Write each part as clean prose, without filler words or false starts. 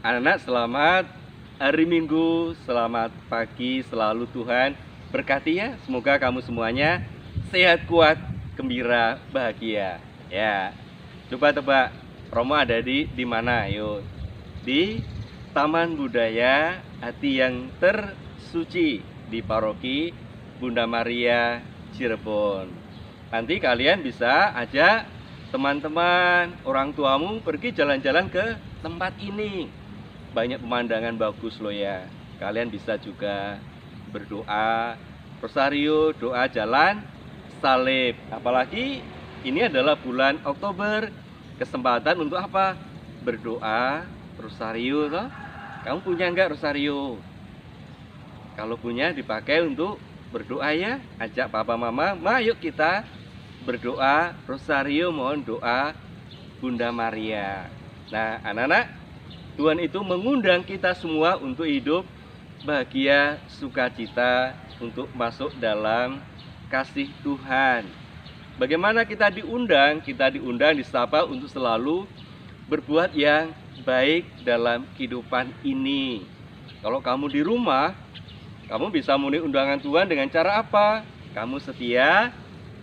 Anak-anak selamat hari Minggu, selamat pagi selalu Tuhan berkati ya. Semoga kamu semuanya sehat, kuat, gembira, bahagia. Ya, coba tebak Romo ada di mana? Yuk, di Taman Budaya Hati yang Tersuci di Paroki Bunda Maria Cirebon. Nanti kalian bisa ajak teman-teman, orang tuamu pergi jalan-jalan ke tempat ini. Banyak pemandangan bagus loh ya. Kalian bisa juga berdoa rosario, doa jalan salib. Apalagi ini adalah bulan Oktober, kesempatan untuk apa? Berdoa rosario toh. Kamu punya enggak rosario? Kalau punya dipakai untuk berdoa ya. Ajak papa mama, yuk kita berdoa rosario, mohon doa Bunda Maria. Nah, anak-anak, Tuhan itu mengundang kita semua untuk hidup bahagia, sukacita, untuk masuk dalam kasih Tuhan. Bagaimana kita diundang? Kita diundang, disapa untuk selalu berbuat yang baik dalam kehidupan ini. Kalau kamu di rumah, kamu bisa memenuhi undangan Tuhan dengan cara apa? Kamu setia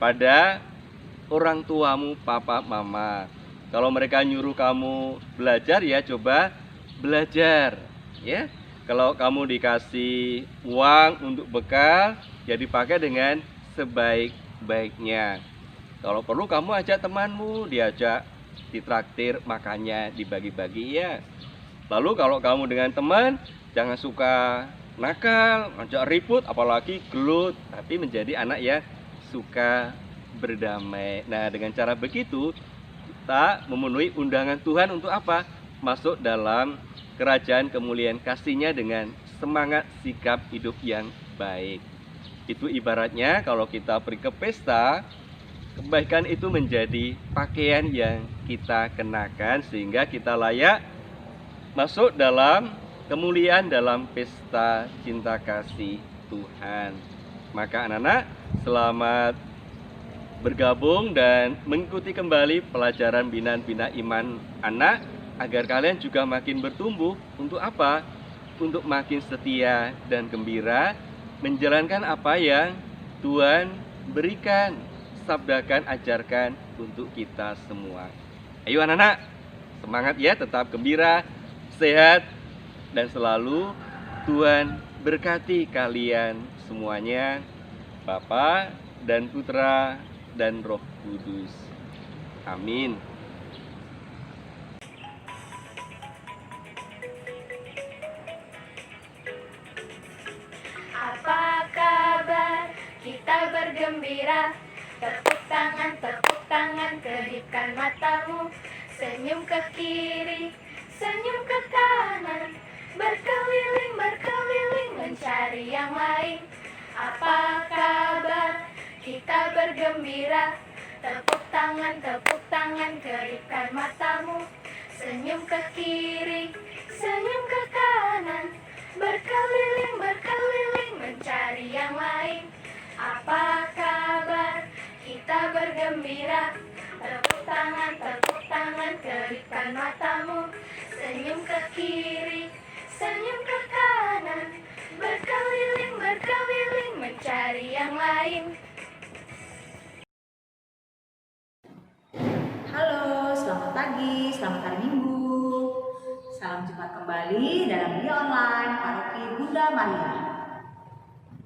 pada orang tuamu, papa, mama. Kalau mereka nyuruh kamu belajar, ya coba belajar ya. Kalau kamu dikasih uang untuk bekal, ya dipakai dengan sebaik-baiknya. Kalau perlu kamu ajak temanmu, diajak ditraktir, makannya dibagi-bagi ya. Lalu kalau kamu dengan teman, jangan suka nakal, ngajak ribut, apalagi gelut, tapi menjadi anak yang suka berdamai. Nah, dengan cara begitu kita memenuhi undangan Tuhan untuk apa? Masuk dalam kerajaan kemuliaan kasih-Nya dengan semangat sikap hidup yang baik. Itu ibaratnya kalau kita pergi ke pesta, kebaikan itu menjadi pakaian yang kita kenakan sehingga kita layak masuk dalam kemuliaan dalam pesta cinta kasih Tuhan. Maka anak-anak, selamat bergabung dan mengikuti kembali pelajaran bina iman anak, agar kalian juga makin bertumbuh. Untuk apa? Untuk makin setia dan gembira menjalankan apa yang Tuhan berikan, sabdakan, ajarkan untuk kita semua. Ayo anak-anak, semangat ya, tetap gembira, sehat, dan selalu Tuhan berkati kalian semuanya, Bapa dan Putra dan Roh Kudus. Amin. Apa kabar? Kita bergembira. Tepuk tangan, kedipkan matamu. Senyum ke kiri, senyum ke kanan. Berkeliling, berkeliling, mencari yang lain. Apa kabar? Kita bergembira. Tepuk tangan, kedipkan matamu. Senyum ke kiri, senyum ke kanan. Berkeliling, berkeliling, mencari yang lain. Apa kabar? Kita bergembira. Tepuk tangan, kedipkan matamu. Senyum ke kiri, senyum ke kanan. Berkeliling, berkeliling, mencari yang lain. Halo, selamat pagi, selamat hari Minggu. Salam jumpa kembali dalam Dia Online Paroki Bunda Maria.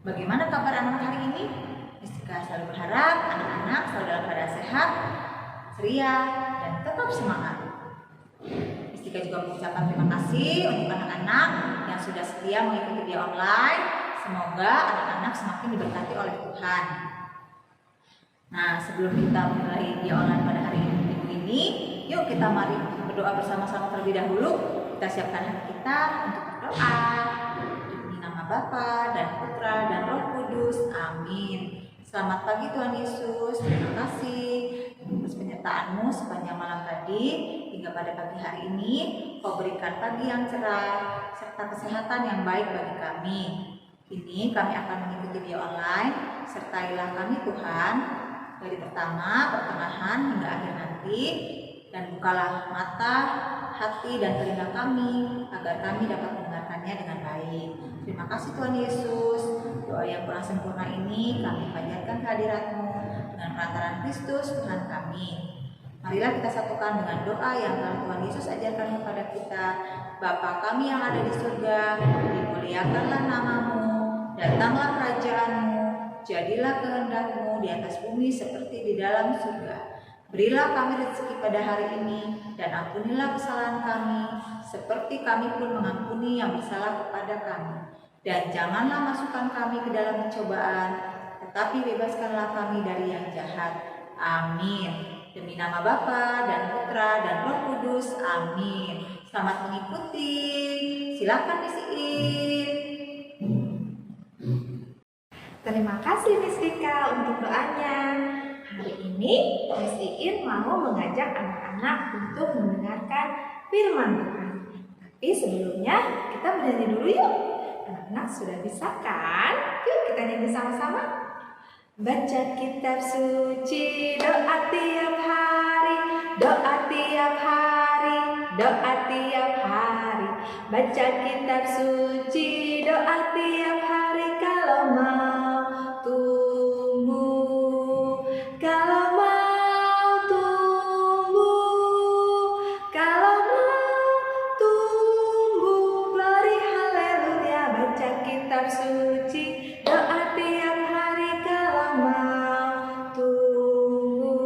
Bagaimana kabar anak-anak hari ini? Mistika selalu berharap anak-anak selalu dalam keadaan sehat, ceria, dan tetap semangat. Mistika juga mengucapkan terima kasih untuk anak-anak yang sudah setia mengikuti Dia Online. Semoga anak-anak semakin diberkati oleh Tuhan. Nah, sebelum kita mulai Dia Online pada hari Minggu ini, yuk kita mari berdoa bersama-sama terlebih dahulu. Kita siapkan hati kita untuk berdoa. Demi nama Bapa dan Putra dan Roh Kudus. Amin. Selamat pagi Tuhan Yesus. Terima kasih atas penyertaan-Mu sepanjang malam tadi hingga pada pagi hari ini. Kau berikan pagi yang cerah serta kesehatan yang baik bagi kami. Kini kami akan mengikuti Dia Online. Sertailah kami Tuhan, dari pertama, pertengahan hingga akhir nanti. dan bukalah mata, hati, dan telinga kami agar kami dapat mendengarkannya dengan baik. Terima kasih Tuhan Yesus. Doa yang kurang sempurna ini kami panjatkan kehadirat-Mu dengan perantaraan Kristus Tuhan kami. Marilah kita satukan dengan doa yang telah Tuhan Yesus ajarkan kepada kita. Bapa kami yang ada di surga, dimuliakanlah nama-Mu, datanglah kerajaan-Mu, jadilah kehendak-Mu di atas bumi seperti di dalam surga. Berilah kami rezeki pada hari ini, dan ampunilah kesalahan kami, seperti kami pun mengampuni yang bersalah kepada kami. Dan janganlah masukkan kami ke dalam pencobaan, tetapi bebaskanlah kami dari yang jahat. Amin. Demi nama Bapa dan Putra dan Roh Kudus. Amin. Selamat mengikuti. Silakan Miss Iin. Terima kasih Miss Dika untuk doanya. Hari ini Miss Iin mau mengajak anak-anak untuk mendengarkan firman Tuhan. Tapi sebelumnya kita bernyanyi dulu yuk. Anak-anak sudah bisa kan? Yuk kita nyanyi sama-sama. Baca kitab suci, doa tiap hari, doa tiap hari, doa tiap hari. Baca kitab suci, doa tiap hari kalau mau tumbuh, kalau mau tumbuh, kalau mau tumbuh. Glory haleluya. Baca kitab suci, doa tiap hari kalau mau tumbuh.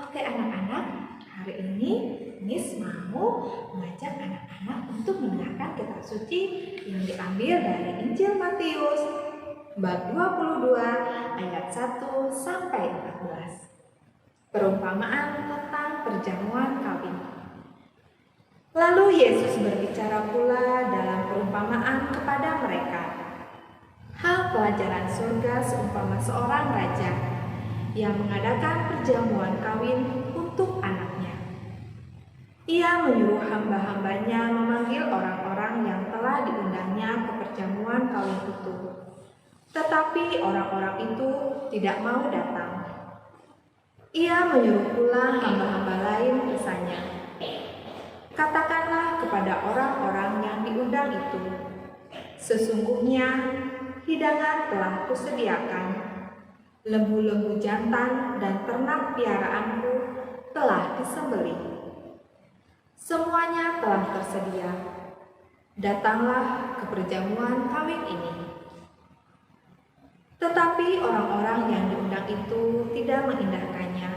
Oke anak-anak, hari ini Miss mau mengajak anak-anak untuk mendengarkan kitab suci yang diambil dari Injil Matius bab 22 ayat 1 sampai 14. Perumpamaan tentang perjamuan kawin. Lalu Yesus berbicara pula dalam perumpamaan kepada mereka. Hal pelajaran surga seumpama seorang raja yang mengadakan perjamuan kawin untuk anaknya. Ia menyuruh hamba-hambanya memanggil orang-orang yang telah diundangnya ke perjamuan kawin itu. Tetapi orang-orang itu tidak mau datang. Ia menyuruh pula hamba-hamba lain misalnya. Katakanlah kepada orang-orang yang diundang itu, sesungguhnya hidangan telah kusediakan, lembu-lembu jantan dan ternak piaraanku telah disembelih. Semuanya telah tersedia. Datanglah ke perjamuan kawin ini. Tetapi orang-orang yang diundang itu tidak mengindahkannya.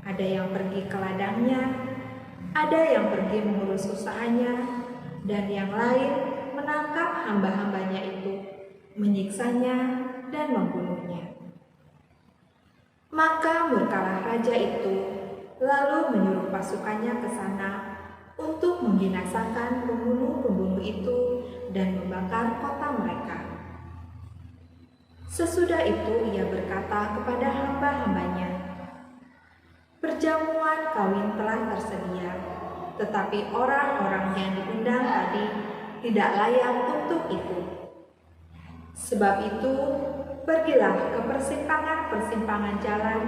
Ada yang pergi ke ladangnya, ada yang pergi mengurus usahanya, dan yang lain menangkap hamba-hambanya itu, menyiksanya dan membunuhnya. Maka murkalah raja itu, lalu menyuruh pasukannya ke sana untuk membinasakan pembunuh-pembunuh itu dan membakar kota mereka. Sesudah itu ia berkata kepada hamba-hambanya, perjamuan kawin telah tersedia, tetapi orang-orang yang diundang tadi tidak layak untuk itu. Sebab itu, pergilah ke persimpangan-persimpangan jalan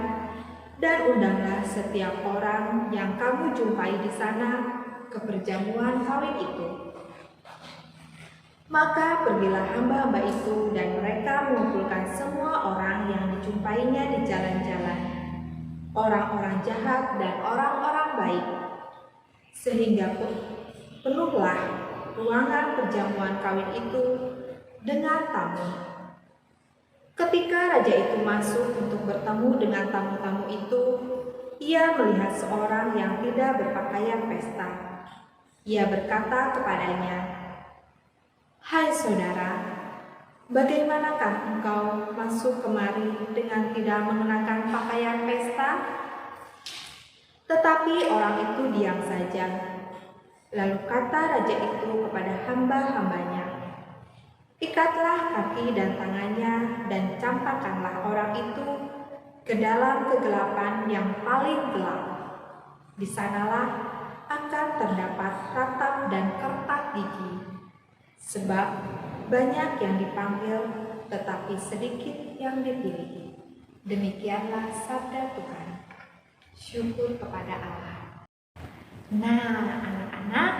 dan undanglah setiap orang yang kamu jumpai di sana ke perjamuan kawin itu. Maka pergilah hamba-hamba itu dan mereka mengumpulkan semua orang yang dijumpainya di jalan-jalan, orang-orang jahat dan orang-orang baik, sehingga penuhlah ruangan perjamuan kawin itu dengan tamu. Ketika raja itu masuk untuk bertemu dengan tamu-tamu itu, ia melihat seorang yang tidak berpakaian pesta. Ia berkata kepadanya, hai saudara, bagaimanakah engkau masuk kemari dengan tidak mengenakan pakaian pesta? Tetapi orang itu diam saja. Lalu kata raja itu kepada hamba-hambanya, ikatlah kaki dan tangannya dan campakkanlah orang itu ke dalam kegelapan yang paling gelap. Di sanalah akan terdapat ratap dan kertak gigi. Sebab banyak yang dipanggil, tetapi sedikit yang dipilih. Demikianlah sabda Tuhan. Syukur kepada Allah. Nah, anak-anak,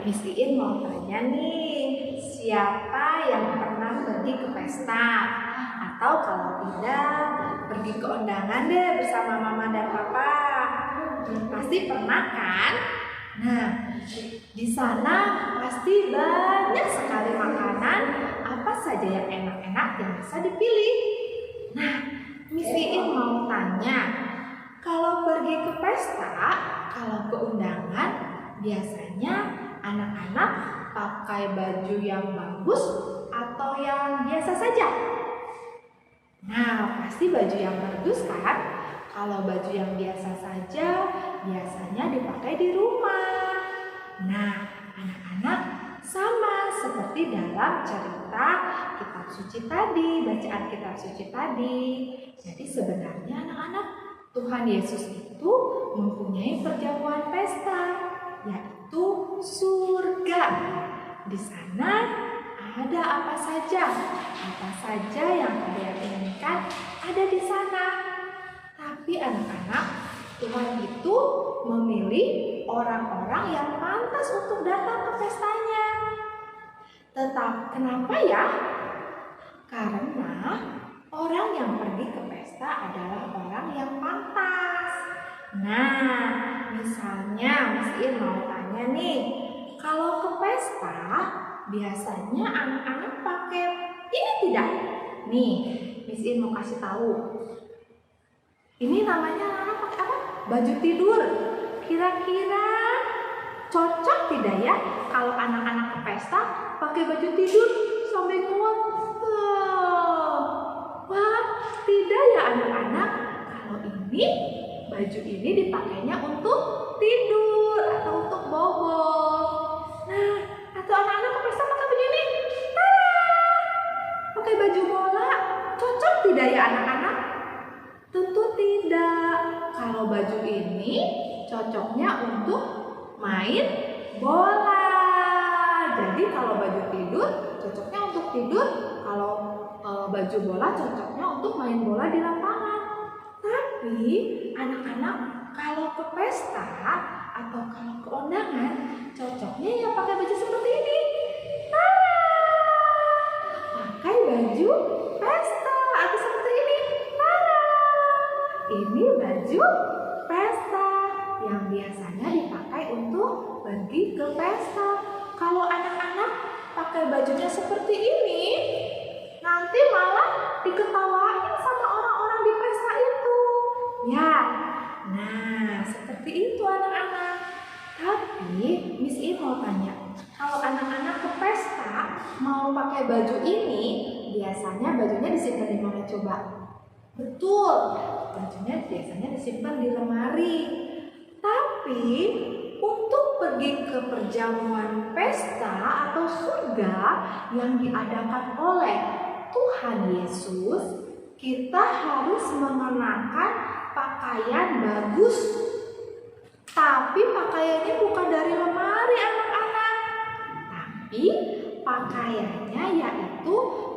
Miss Iin mau tanya nih, siapa yang pernah pergi ke pesta? Atau kalau tidak, pergi ke undangan deh bersama mama dan papa. Pasti pernah kan? Nah, di sana pasti banyak sekali makanan, apa saja yang enak-enak yang bisa dipilih. Nah, Miss Iin mau tanya, kalau pergi ke pesta, kalau ke undangan, biasanya anak-anak pakai baju yang bagus atau yang biasa saja? Nah, pasti baju yang bagus kan? Kalau baju yang biasa saja, biasanya dipakai di rumah. Nah, anak-anak sama seperti dalam cerita kitab suci tadi, bacaan kitab suci tadi. Jadi sebenarnya anak-anak, Tuhan Yesus itu mempunyai perjamuan pesta, yaitu surga. Di sana ada apa saja yang kalian inginkan ada di sana. Tapi anak-anak, Tuhan itu memilih orang-orang yang pantas untuk datang ke pestanya. Tetap kenapa ya? Karena orang yang pergi ke pesta adalah orang yang pantas. Nah, misalnya Miss Iin mau tanya nih, kalau ke pesta biasanya anak-anak pakai ini tidak? Nih, Miss Iin mau kasih tahu. Ini namanya anak-anak pakai apa? Baju tidur. Kira-kira cocok tidak ya kalau anak-anak ke pesta pakai baju tidur sampai nguap? Wah, tidak ya anak-anak. Kalau ini, baju ini dipakainya untuk tidur atau untuk bobo. Nah, atau anak-anak ke pesta pakai begini. Tada! Pakai baju bola. Cocok tidak ya anak-anak? Tentu tidak. Kalau baju ini cocoknya untuk main bola. Jadi kalau baju tidur cocoknya untuk tidur. Kalau baju bola cocoknya untuk main bola di lapangan. Tapi anak-anak kalau ke pesta atau kalau ke undangan cocoknya ya pakai baju seperti ini. Tada! Pakai baju pesta atau seperti ini. Tada! Ini baju pesta yang biasanya dipakai untuk pergi ke pesta. Kalau anak-anak pakai bajunya seperti ini, nanti malah diketawain sama orang-orang di pesta itu. Ya, nah seperti itu anak-anak. Tapi Miss Iin mau tanya, kalau anak-anak ke pesta mau pakai baju ini, biasanya bajunya disimpan di mana coba? Betul, bajunya biasanya disimpan di lemari. Tapi untuk pergi ke perjamuan pesta atau surga yang diadakan oleh Tuhan Yesus, kita harus mengenakan pakaian bagus. Tapi pakaiannya bukan dari lemari anak-anak. Tapi pakaiannya yaitu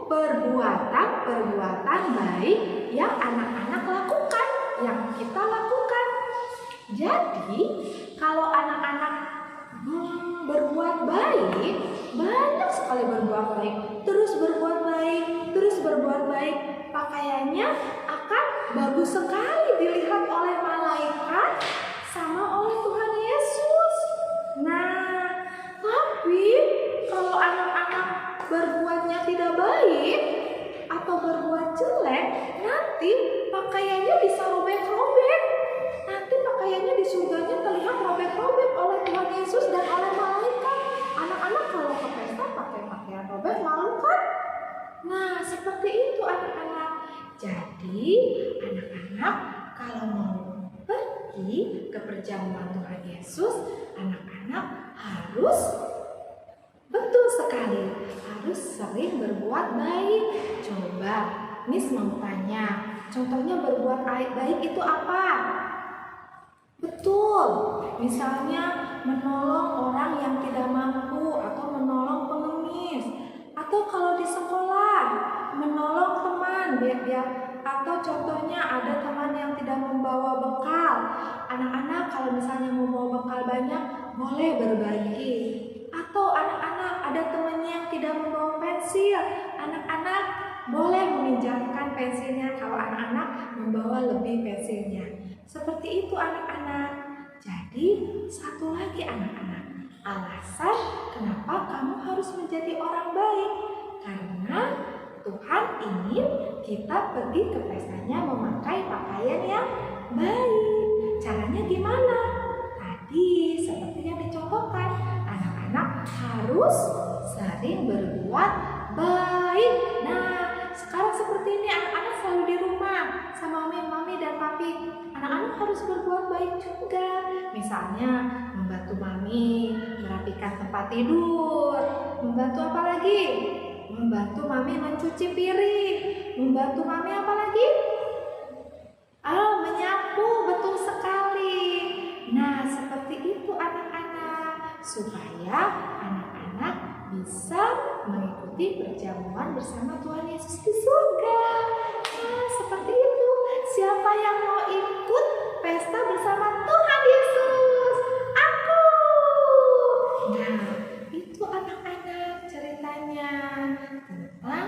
perbuatan-perbuatan baik yang anak-anak lakukan, yang kita lakukan. Jadi kalau anak-anak berbuat baik, banyak sekali berbuat baik, terus berbuat baik, terus berbuat baik, pakaiannya akan bagus sekali dilihat oleh malaikat sama oleh Tuhan Yesus. Nah, tapi kalau anak-anak berbuatnya tidak baik atau berbuat jelek, nanti pakaiannya bisa robek-robek. Nanti pakaiannya di surganya terlihat robek-robek oleh Tuhan Yesus dan oleh malaikat. Anak-anak kalau ke pesta pakai pakaian robek, malu kan? Nah, seperti itu anak-anak. Jadi, anak-anak kalau mau pergi ke perjamuan Tuhan Yesus, anak-anak harus betul sekali, harus sering berbuat baik. Coba, Miss mau tanya, contohnya berbuat baik itu apa? Betul, misalnya menolong orang yang tidak mampu atau menolong pengemis, atau kalau di sekolah menolong teman atau contohnya ada teman yang tidak membawa bekal. Anak-anak kalau misalnya mau bawa bekal banyak, boleh berbagi. Atau anak-anak ada temannya yang tidak membawa pensil, anak-anak boleh meminjamkan pensilnya kalau anak-anak membawa lebih pensilnya. Seperti itu anak-anak. Jadi satu lagi anak-anak, alasan kenapa kamu harus menjadi orang baik. Karena Tuhan ingin kita pergi ke pestanya memakai pakaian yang baik. Caranya gimana? Tadi seperti yang dicontohkan, anak-anak harus sering berbuat baik. Nah, sekarang seperti ini anak-anak selalu di rumah sama mami dan papi. Anak-anak harus berbuat baik juga. Misalnya membantu mami merapikan tempat tidur. Membantu apa lagi? Membantu mami mencuci piring. Membantu mami apa lagi? Menyapu, betul sekali. Nah, seperti itu anak-anak, supaya anak-anak bisa mengikuti perjamuan bersama Tuhan Yesus di surga. Nah, seperti itu. Siapa yang mau ikut pesta bersama Tuhan Yesus? Aku. Nah, itu anak-anak ceritanya tentang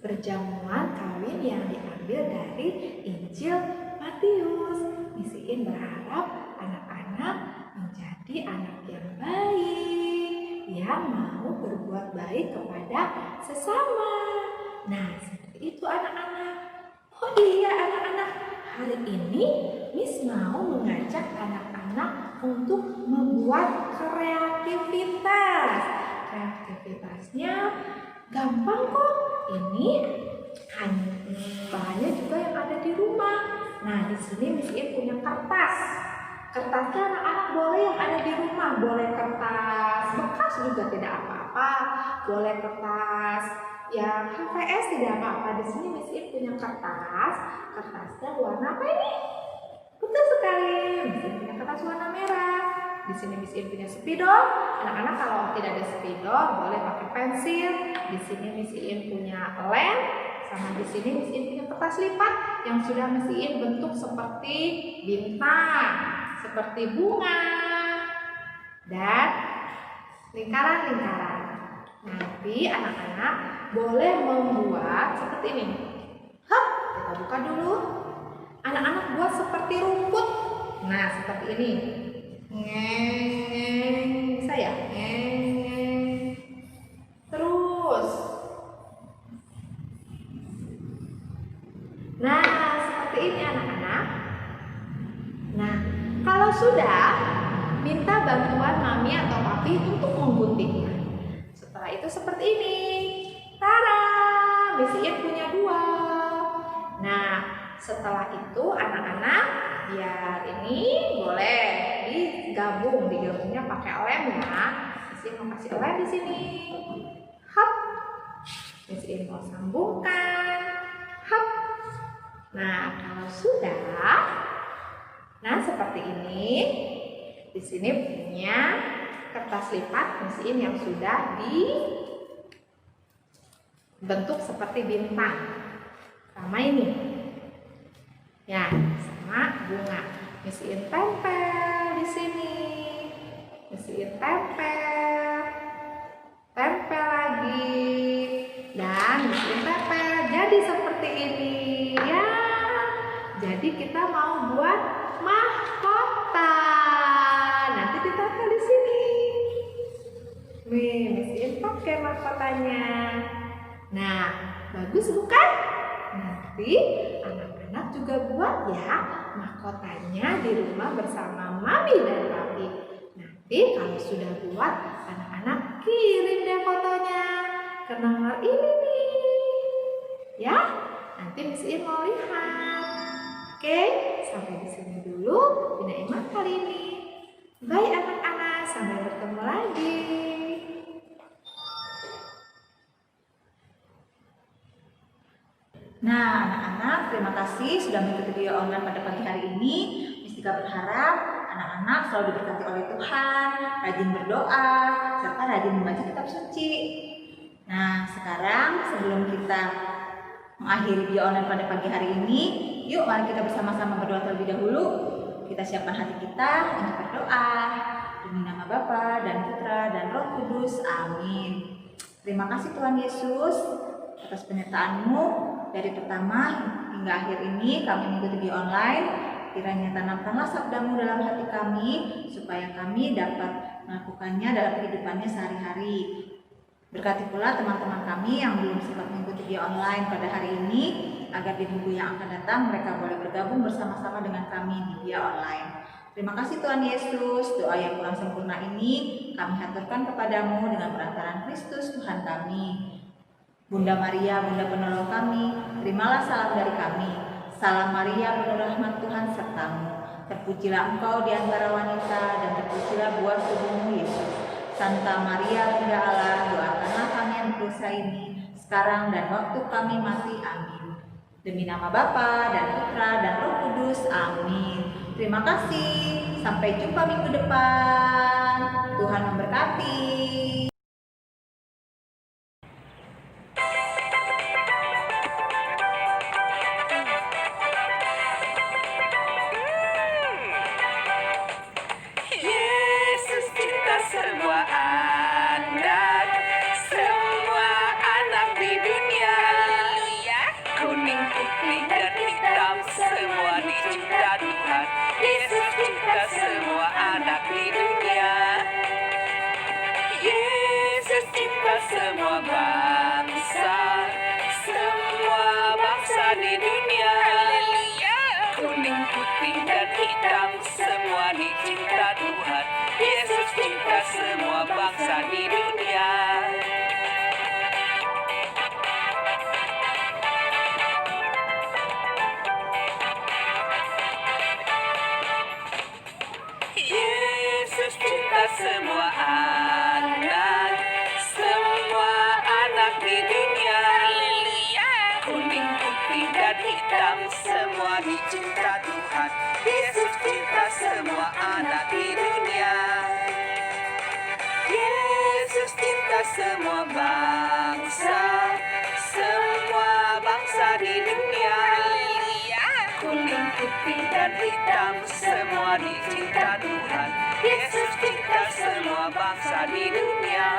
perjamuan kawin yang diambil dari Injil Matius. Misiin berharap anak-anak menjadi anak yang baik, yang mau berbuat baik kepada sesama. Nah, seperti itu anak-anak. Oh iya anak-anak, hari ini Miss mau mengajak anak-anak untuk membuat kreativitas. Kreativitasnya gampang kok. Ini bahannya juga yang ada di rumah. Nah, di sini Miss In punya kertas. Kertasnya anak-anak boleh yang ada di rumah, boleh kertas bekas juga tidak apa-apa, boleh kertas yang HVS tidak apa-apa. Di sini Miss In punya kertas. Kertasnya warna apa ini? Betul sekali. Miss In punya kertas warna merah. Di sini Miss In punya spidol. Anak-anak kalau tidak ada spidol boleh pakai pensil. Di sini Miss In punya lem. Sama di sini Miss In punya kertas lipat yang sudah Miss In bentuk seperti bintang, seperti bunga, dan lingkaran-lingkaran. Nanti anak-anak boleh membuat seperti ini. Hop, kita buka dulu. Anak-anak buat seperti rumput. Nah, seperti ini. Ngeng, bisa ya? Ngeng. Terus. Nah, seperti ini anak-anak. Nah, kalau sudah, minta bantuan mami atau papi untuk mengguntingnya. Setelah itu seperti ini. Tara, Miss In punya 2. Nah, setelah itu anak-anak biar ini boleh digabungnya pakai lem ya. Miss In mau kasih lem di sini. Hop. Miss In mau sambungkan. Hop. Nah, kalau sudah, nah seperti ini. Di sini punya kertas lipat Miss In yang sudah dibentuk seperti bintang. Sama ini. Ya, sama bunga. Miss In tempel di sini. Miss In tempel. Tempel lagi. Dan Miss In tempel. Jadi seperti ini. Ya. Jadi kita mau buat mahkota. Nanti ditempel di sini. Nih, Miss In pakai mahkotanya. Nah, bagus bukan? Nanti anak-anak juga buat ya mahkotanya di rumah bersama mami dan papi. Nanti kalau sudah buat, anak-anak kirim deh fotonya ke nomor ini nih. Ya, nanti Miss In mau lihat. Oke, sampai di sini dulu Bina Iman kali ini. Bye anak-anak, sampai bertemu lagi. Nah, anak-anak, terima kasih sudah mengikuti video online pada pagi hari ini. Miss Tika berharap anak-anak selalu diberkati oleh Tuhan, rajin berdoa, serta rajin membaca kitab suci. Nah, sekarang sebelum kita mengakhiri video online pada pagi hari ini, yuk mari kita bersama-sama berdoa terlebih dahulu. Kita siapkan hati kita untuk berdoa. Demi Kudus. Amin. Terima kasih Tuhan Yesus atas penyertaan-Mu dari pertama hingga akhir ini kami mengikuti online. Kiranya tanamkanlah sabda-Mu dalam hati kami supaya kami dapat melakukannya dalam kehidupannya sehari-hari. Berkati pula teman-teman kami yang belum sempat mengikuti di online pada hari ini, agar di minggu yang akan datang mereka boleh bergabung bersama-sama dengan kami di via online. Terima kasih Tuhan Yesus, doa yang kurang sempurna ini kami haturkan kepadamu dengan perantaraan Kristus Tuhan kami. Bunda Maria, Bunda penolong kami, terimalah salam dari kami. Salam Maria, penuh rahmat Tuhan sertamu. Terpujilah engkau di antara wanita dan terpujilah buah tubuhmu Yesus. Santa Maria, Bunda Allah, doakanlah kami yang berdosa ini, sekarang dan waktu kami mati. Amin. Demi nama Bapa dan Putra dan Roh Kudus. Amin. Terima kasih. Sampai jumpa minggu depan. Tuhan memberkati. Yesus cinta semua anak di dunia. Kuning, putih, dan hitam semua dicinta Tuhan. Yesus cinta semua anak di dunia. Yesus cinta semua bangsa di dunia. Kuning, putih, dan hitam semua dicinta Tuhan. Yesus cinta semua bangsa di dunia. Yesus cinta semua anak di dunia. Kuning, putih, dan hitam semua dicinta Tuhan. Yesus cinta semua anak di dunia. Yesus cinta semua bangsa di dunia. Kuning, putih, dan hitam semua dicinta Tuhan. Yesus cinta semua bangsa di dunia.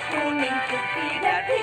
Kuning, putih, dan hitam.